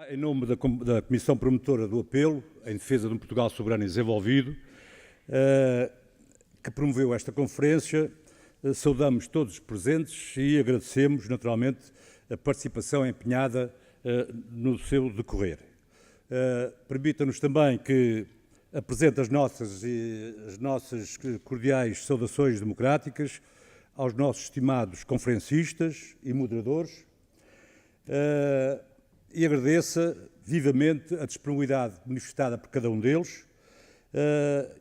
Em nome da Comissão Promotora do Apelo em Defesa de um Portugal Soberano e Desenvolvido, que promoveu esta conferência, saudamos todos os presentes e agradecemos, naturalmente, a participação empenhada no seu decorrer. Permita-nos também que apresente as nossas cordiais saudações democráticas aos nossos estimados conferencistas e moderadores, e agradeça vivamente a disponibilidade manifestada por cada um deles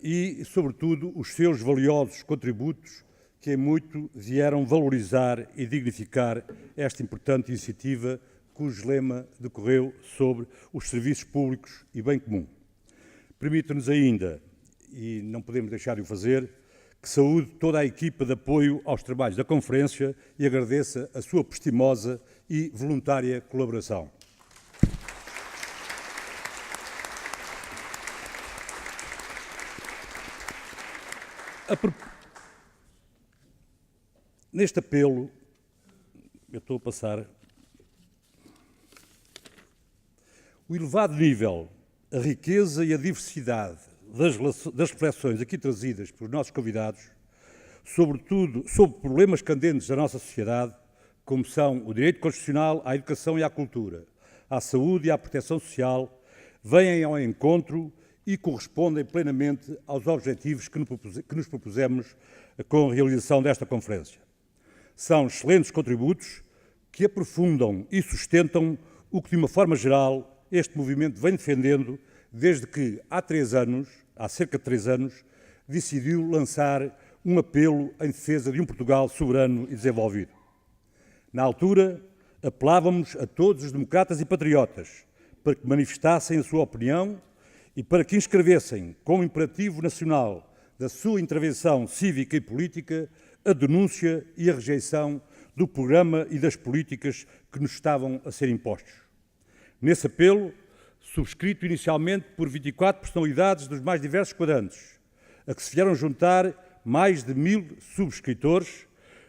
e, sobretudo, os seus valiosos contributos que em muito vieram valorizar e dignificar esta importante iniciativa cujo lema decorreu sobre os serviços públicos e bem comum. Permita-nos ainda, e não podemos deixar de o fazer, que saúde toda a equipa de apoio aos trabalhos da conferência e agradeça a sua prestimosa e voluntária colaboração. Neste apelo, eu estou a passar, o elevado nível, a riqueza e a diversidade das reflexões aqui trazidas pelos nossos convidados, sobretudo sobre problemas candentes da nossa sociedade, como são o direito constitucional à educação e à cultura, à saúde e à proteção social, vêm ao encontro e correspondem plenamente aos objetivos que nos propusemos com a realização desta conferência. São excelentes contributos que aprofundam e sustentam o que, de uma forma geral, este movimento vem defendendo desde que, há cerca de 3 anos, decidiu lançar um apelo em defesa de um Portugal soberano e desenvolvido. Na altura, apelávamos a todos os democratas e patriotas para que manifestassem a sua opinião e para que inscrevessem como imperativo nacional da sua intervenção cívica e política a denúncia e a rejeição do programa e das políticas que nos estavam a ser impostos. Nesse apelo, subscrito inicialmente por 24 personalidades dos mais diversos quadrantes, a que se vieram juntar mais de 1000 subscritores,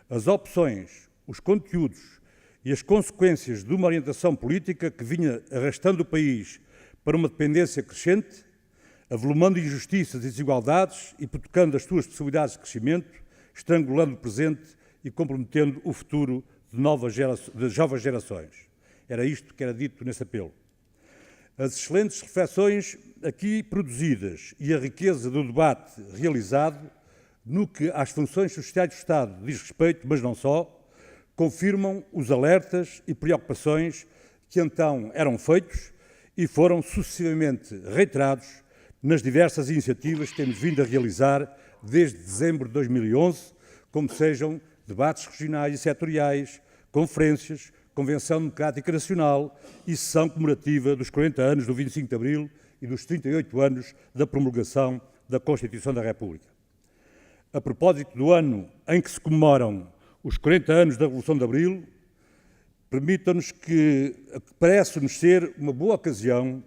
as opções, os conteúdos e as consequências de uma orientação política que vinha arrastando o país para uma dependência crescente, avolumando injustiças e desigualdades, hipotecando as suas possibilidades de crescimento, estrangulando o presente e comprometendo o futuro de jovens gerações. Era isto que era dito nesse apelo. As excelentes reflexões aqui produzidas e a riqueza do debate realizado, no que às funções sociais do Estado diz respeito, mas não só, confirmam os alertas e preocupações que então eram feitos e foram sucessivamente reiterados nas diversas iniciativas que temos vindo a realizar desde dezembro de 2011, como sejam debates regionais e setoriais, conferências, Convenção Democrática Nacional e sessão comemorativa dos 40 anos do 25 de Abril e dos 38 anos da promulgação da Constituição da República. A propósito do ano em que se comemoram os 40 anos da Revolução de Abril, permita-nos que parece-nos ser uma boa ocasião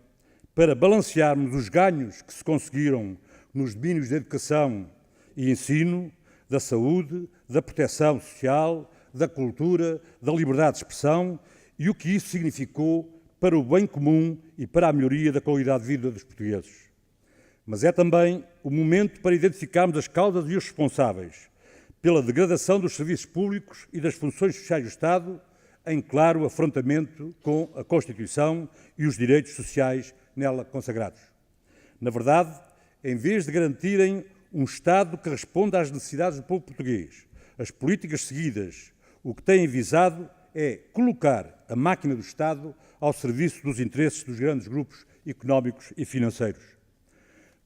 para balancearmos os ganhos que se conseguiram nos domínios da educação e ensino, da saúde, da proteção social, da cultura, da liberdade de expressão e o que isso significou para o bem comum e para a melhoria da qualidade de vida dos portugueses. Mas é também o momento para identificarmos as causas e os responsáveis pela degradação dos serviços públicos e das funções sociais do Estado, em claro afrontamento com a Constituição e os direitos sociais nela consagrados. Na verdade, em vez de garantirem um Estado que responda às necessidades do povo português, as políticas seguidas, o que têm visado é colocar a máquina do Estado ao serviço dos interesses dos grandes grupos económicos e financeiros.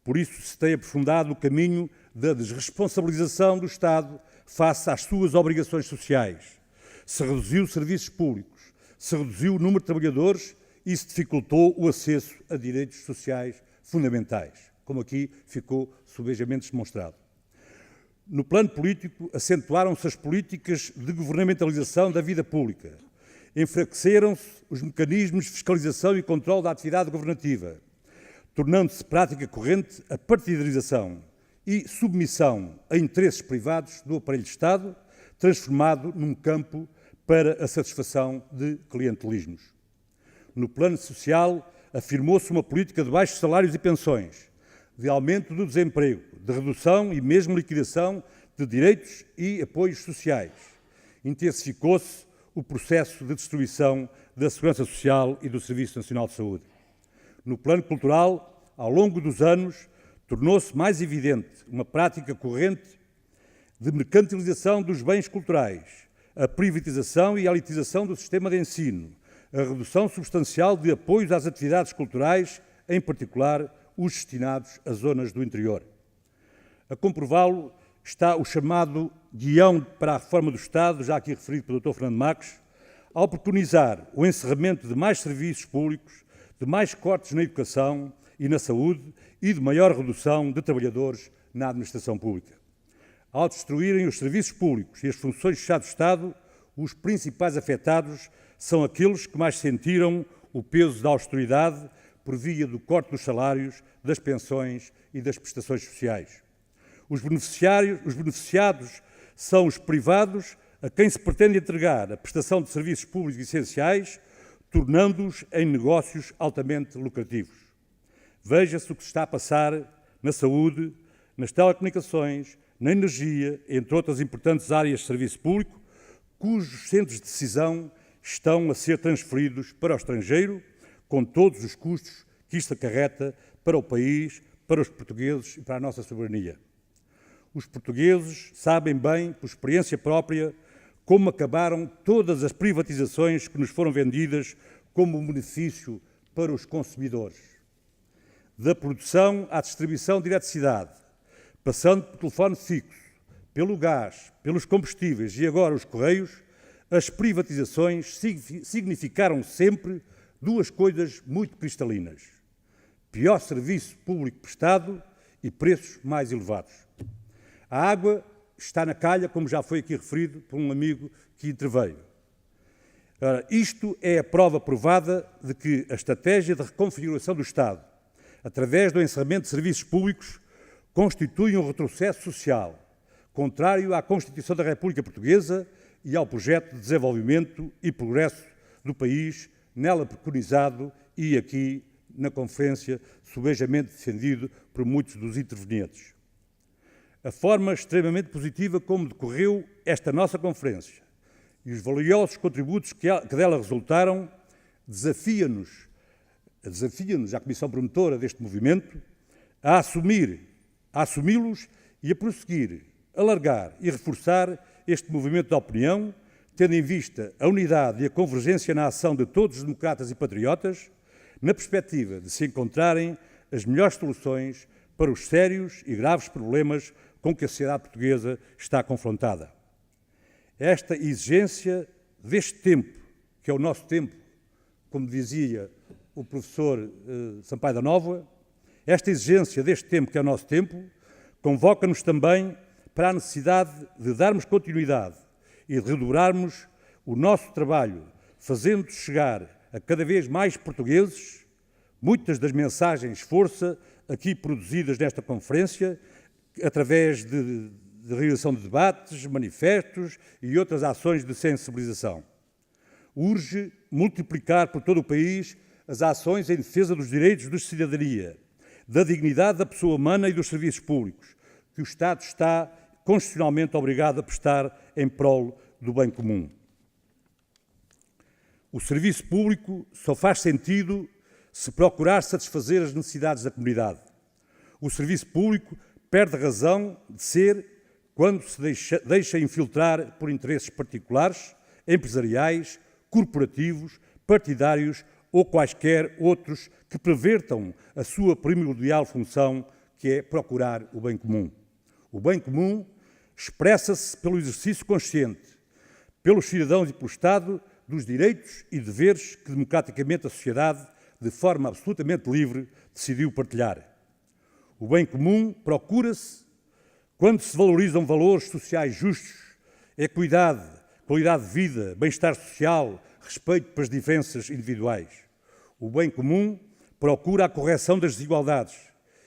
Por isso se tem aprofundado o caminho da desresponsabilização do Estado face às suas obrigações sociais. Se reduziu os serviços públicos, se reduziu o número de trabalhadores e se dificultou o acesso a direitos sociais fundamentais, como aqui ficou subejamente demonstrado. No plano político, acentuaram-se as políticas de governamentalização da vida pública, enfraqueceram-se os mecanismos de fiscalização e controle da atividade governativa, tornando-se prática corrente a partidarização e submissão a interesses privados do aparelho de Estado, transformado num campo para a satisfação de clientelismos. No plano social, afirmou-se uma política de baixos salários e pensões, de aumento do desemprego, de redução e mesmo liquidação de direitos e apoios sociais. Intensificou-se o processo de destruição da Segurança Social e do Serviço Nacional de Saúde. No plano cultural, ao longo dos anos, tornou-se mais evidente uma prática corrente de mercantilização dos bens culturais, a privatização e a elitização do sistema de ensino, a redução substancial de apoios às atividades culturais, em particular os destinados às zonas do interior. A comprová-lo está o chamado Guião para a Reforma do Estado, já aqui referido pelo Dr. Fernando Marques, ao preconizar o encerramento de mais serviços públicos, de mais cortes na educação e na saúde e de maior redução de trabalhadores na administração pública. Ao destruírem os serviços públicos e as funções-chave do Estado, os principais afetados são aqueles que mais sentiram o peso da austeridade por via do corte dos salários, das pensões e das prestações sociais. Os beneficiados são os privados a quem se pretende entregar a prestação de serviços públicos essenciais, tornando-os em negócios altamente lucrativos. Veja-se o que se está a passar na saúde, nas telecomunicações, na energia, entre outras importantes áreas de serviço público, cujos centros de decisão estão a ser transferidos para o estrangeiro, com todos os custos que isto acarreta para o país, para os portugueses e para a nossa soberania. Os portugueses sabem bem, por experiência própria, como acabaram todas as privatizações que nos foram vendidas como um benefício para os consumidores. Da produção à distribuição de eletricidade, passando pelo telefone fixo, pelo gás, pelos combustíveis e agora os correios, as privatizações significaram sempre duas coisas muito cristalinas: pior serviço público prestado e preços mais elevados. A água está na calha, como já foi aqui referido por um amigo que interveio. Ora, isto é a prova provada de que a estratégia de reconfiguração do Estado, através do encerramento de serviços públicos, constitui um retrocesso social, contrário à Constituição da República Portuguesa e ao projeto de desenvolvimento e progresso do país, nela preconizado e aqui na conferência subejamente defendido por muitos dos intervenientes. A forma extremamente positiva como decorreu esta nossa conferência e os valiosos contributos que dela resultaram desafia-nos à Comissão Promotora deste movimento a assumi-los e a prosseguir, alargar e reforçar este movimento de opinião, tendo em vista a unidade e a convergência na ação de todos os democratas e patriotas, na perspectiva de se encontrarem as melhores soluções para os sérios e graves problemas com que a sociedade portuguesa está confrontada. Esta exigência deste tempo, que é o nosso tempo, como dizia o professor Sampaio da Nova, esta exigência deste tempo, que é o nosso tempo, convoca-nos também para a necessidade de darmos continuidade e de redobrarmos o nosso trabalho, fazendo chegar a cada vez mais portugueses muitas das mensagens força aqui produzidas nesta conferência, através de realização de debates, manifestos e outras ações de sensibilização. Urge multiplicar por todo o país as ações em defesa dos direitos da cidadania, da dignidade da pessoa humana e dos serviços públicos, que o Estado está constitucionalmente obrigado a prestar em prol do bem comum. O serviço público só faz sentido se procurar satisfazer as necessidades da comunidade. O serviço público perde razão de ser quando se deixa infiltrar por interesses particulares, empresariais, corporativos, partidários ou quaisquer outros que pervertam a sua primordial função, que é procurar o bem comum. O bem comum expressa-se pelo exercício consciente, pelos cidadãos e pelo Estado, dos direitos e deveres que democraticamente a sociedade, de forma absolutamente livre, decidiu partilhar. O bem comum procura-se quando se valorizam valores sociais justos, equidade, qualidade de vida, bem-estar social, respeito pelas diferenças individuais. O bem comum procura a correção das desigualdades,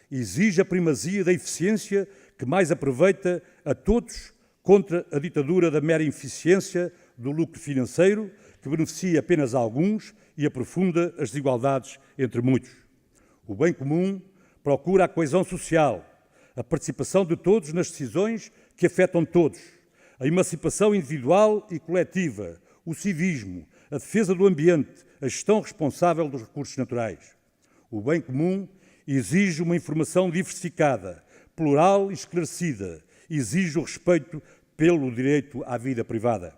exige a primazia da eficiência que mais aproveita a todos contra a ditadura da mera eficiência do lucro financeiro, que beneficia apenas a alguns e aprofunda as desigualdades entre muitos. O bem comum procura a coesão social, a participação de todos nas decisões que afetam todos, a emancipação individual e coletiva, o civismo, a defesa do ambiente, a gestão responsável dos recursos naturais. O bem comum exige uma informação diversificada, plural e esclarecida, exige o respeito pelo direito à vida privada.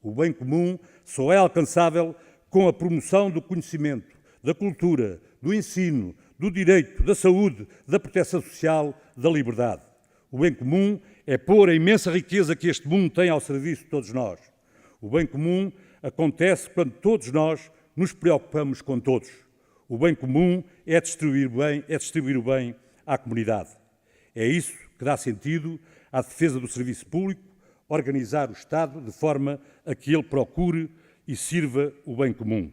O bem comum só é alcançável com a promoção do conhecimento, da cultura, do ensino, do direito, da saúde, da proteção social, da liberdade. O bem comum é pôr a imensa riqueza que este mundo tem ao serviço de todos nós. O bem comum acontece quando todos nós nos preocupamos com todos. O bem comum é distribuir o bem à comunidade. É isso que dá sentido à defesa do serviço público, organizar o Estado de forma a que ele procure e sirva o bem comum.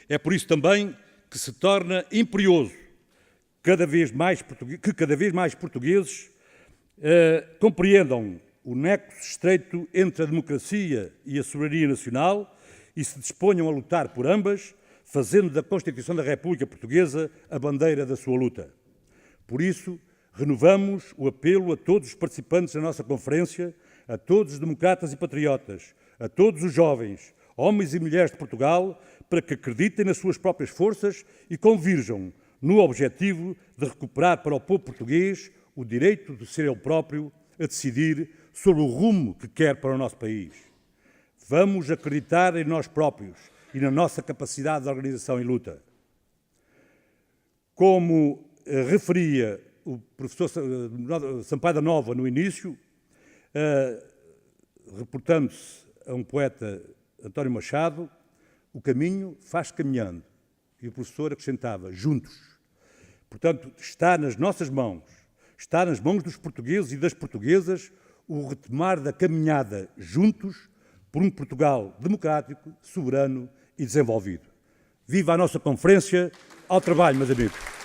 É por isso também que se torna imperioso que cada vez mais portugueses compreendam o nexo estreito entre a democracia e a soberania nacional e se disponham a lutar por ambas, fazendo da Constituição da República Portuguesa a bandeira da sua luta. Por isso, renovamos o apelo a todos os participantes da nossa conferência, a todos os democratas e patriotas, a todos os jovens, homens e mulheres de Portugal, para que acreditem nas suas próprias forças e convirjam no objetivo de recuperar para o povo português o direito de ser ele próprio a decidir sobre o rumo que quer para o nosso país. Vamos acreditar em nós próprios e na nossa capacidade de organização e luta. Como referia o professor Sampaio da Nova no início, reportando-se a um poeta, António Machado, o caminho faz caminhando. E o professor acrescentava, juntos. Portanto, está nas nossas mãos, está nas mãos dos portugueses e das portuguesas o retomar da caminhada juntos por um Portugal democrático, soberano e desenvolvido. Viva a nossa conferência, ao trabalho, meus amigos.